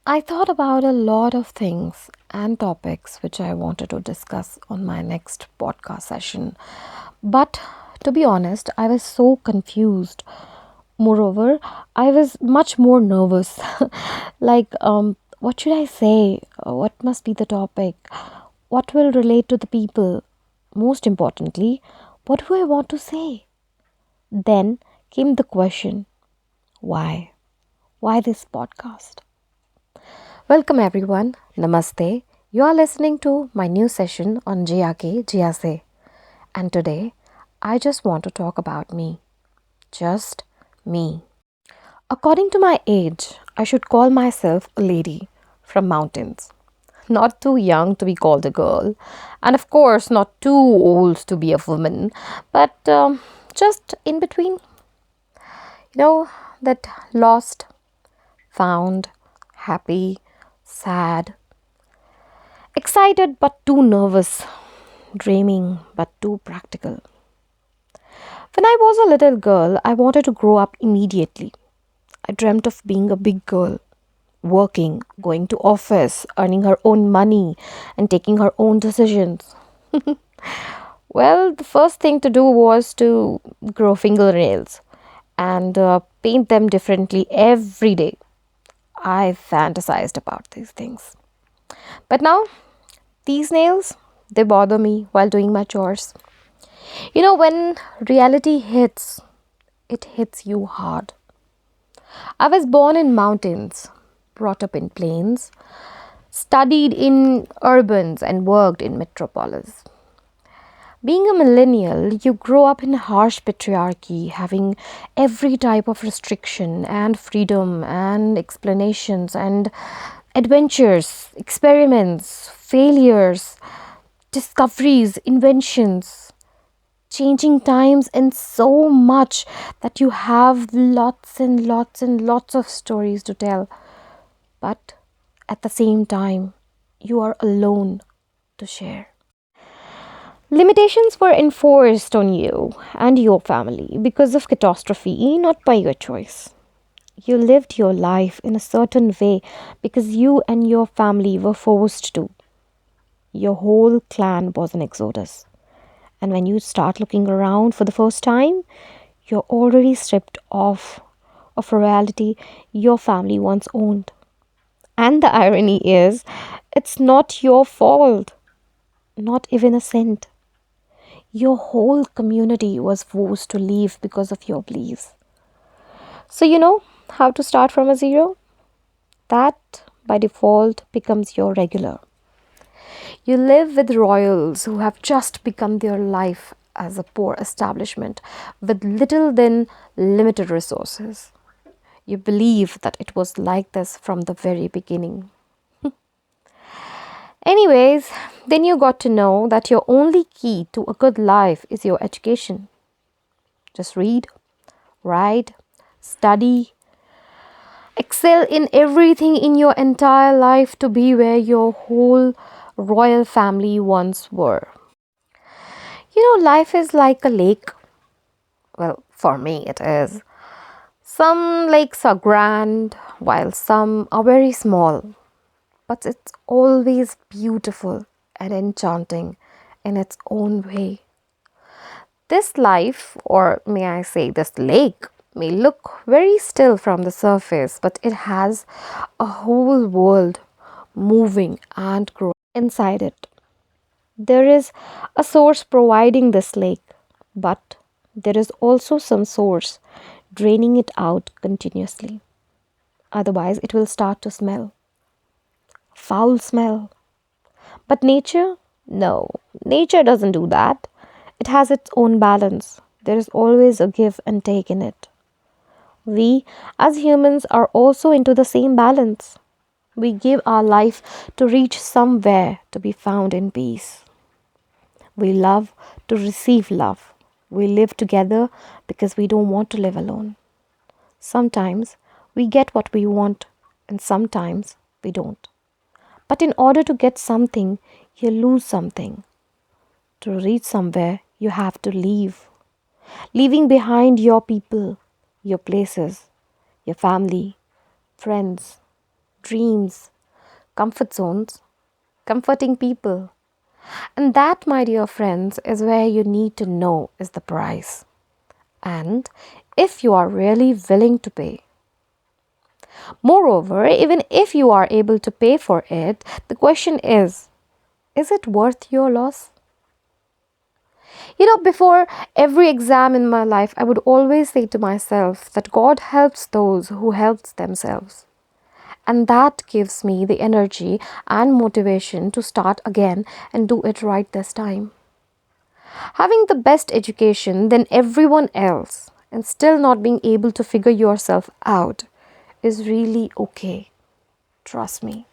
I thought about a lot of things and topics which I wanted to discuss on my next podcast session. But to be honest, I was so confused. Moreover, I was much more nervous. What should I say? What must be the topic? What will relate to the people? Most importantly, what do I want to say? Then came the question, why? Why this podcast? Welcome everyone. Namaste. You are listening to my new session on JRK Jiase. And today I just want to talk about me. Just me. According to my age, I should call myself a lady from mountains. Not too young to be called a girl, and of course, not too old to be a woman, but just in between. You know, that lost, found, happy, sad, excited but too nervous, dreaming but too practical. When I was a little girl, I wanted to grow up immediately. I dreamt of being a big girl, working, going to office, earning her own money and taking her own decisions. Well, the first thing to do was to grow fingernails and paint them differently every day. I fantasized about these things. But now, these nails, they bother me while doing my chores. When reality hits, it hits you hard. I was born in mountains, brought up in plains, studied in urbans, and worked in metropolis. Being a millennial, you grow up in a harsh patriarchy, having every type of restriction and freedom and explanations and adventures, experiments, failures, discoveries, inventions, changing times, and so much that you have lots and lots and lots of stories to tell. But at the same time, you are alone to share. Limitations were enforced on you and your family because of catastrophe, not by your choice. You lived your life in a certain way because you and your family were forced to. Your whole clan was an exodus. And when you start looking around for the first time, you're already stripped off of a reality your family once owned. And the irony is, it's not your fault, not even a cent. Your whole community was forced to leave because of your beliefs. So, you know how to start from a zero? That by default becomes your regular. You live with royals who have just begun their life as a poor establishment with little then limited resources. You believe that it was like this from the very beginning. Anyways, then you got to know that your only key to a good life is your education. Just read, write, study, excel in everything in your entire life to be where your whole royal family once were. Life is like a lake. Well, for me, it is. Some lakes are grand, while some are very small. But it's always beautiful and enchanting in its own way. This life, or may I say this lake, may look very still from the surface, but it has a whole world moving and growing inside it. There is a source providing this lake, but there is also some source draining it out continuously. Otherwise, it will start to smell. Foul smell. But nature? No, nature doesn't do that. It has its own balance. There is always a give and take in it. We, as humans, are also into the same balance. We give our life to reach somewhere to be found in peace. We love to receive love. We live together because we don't want to live alone. Sometimes we get what we want, and sometimes we don't. But in order to get something, you lose something. To reach somewhere, you have to leave. Leaving behind your people, your places, your family, friends. dreams, comfort zones, comforting people. And that, my dear friends, is where you need to know is the price. And if you are really willing to pay. Moreover, even if you are able to pay for it, the question is it worth your loss? Before every exam in my life, I would always say to myself that God helps those who helps themselves. And that gives me the energy and motivation to start again and do it right this time. Having the best education than everyone else and still not being able to figure yourself out is really okay. Trust me.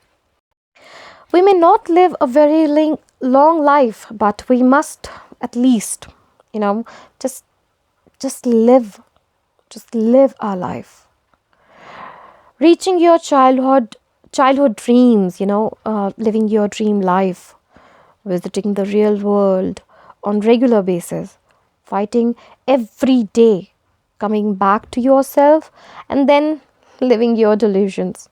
We may not live a very long life, but we must at least, you know, just just live, just live our life. Reaching your childhood dreams, living your dream life, visiting the real world on regular basis, fighting every day, coming back to yourself, and then living your delusions.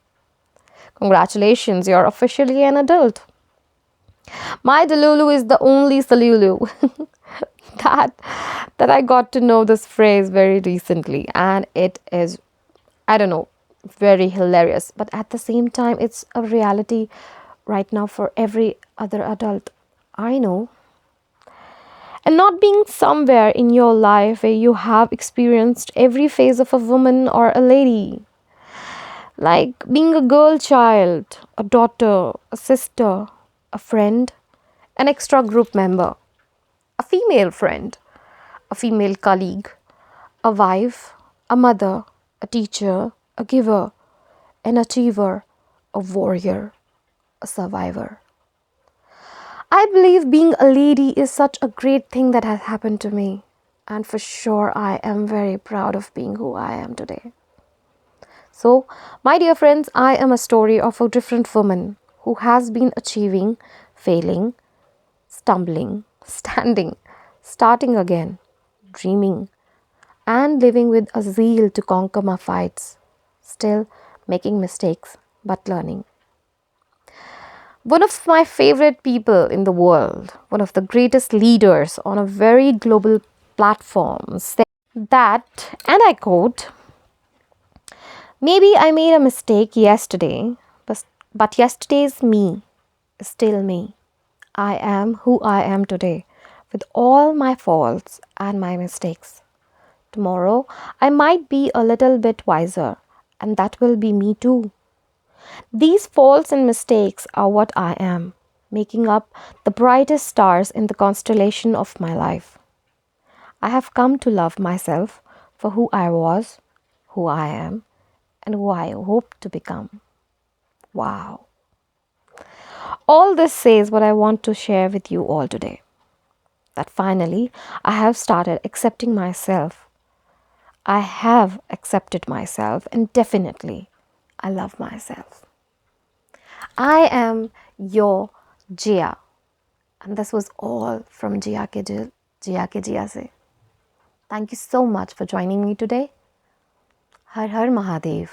Congratulations, you're officially an adult. My Delulu is the only Salulu. that that I got to know this phrase very recently, and it is, I don't know, very hilarious. But at the same time, it's a reality right now for every other adult I know. And not being somewhere in your life where you have experienced every phase of a woman or a lady, like being a girl child, a daughter, a sister, a friend, an extra group member, a female friend, a female colleague, a wife, a mother, a teacher, a giver, an achiever, a warrior, a survivor. I believe being a lady is such a great thing that has happened to me. And for sure, I am very proud of being who I am today. So, my dear friends, I am a story of a different woman who has been achieving, failing, stumbling, standing, starting again, dreaming, and living with a zeal to conquer my fights, still making mistakes but learning. One of my favorite people in the world, one of the greatest leaders on a very global platform, said that, and I quote, maybe I made a mistake yesterday, but yesterday's me is still me. I am who I am today, with all my faults and my mistakes. Tomorrow, I might be a little bit wiser, and that will be me too. These faults and mistakes are what I am, making up the brightest stars in the constellation of my life. I have come to love myself for who I was, who I am, and who I hope to become. Wow. All this says what I want to share with you all today. That finally, I have started accepting myself. I have accepted myself, and definitely, I love myself. I am your Jia. And this was all from Jia Ke Jia Se. Thank you so much for joining me today. Har Har Mahadev.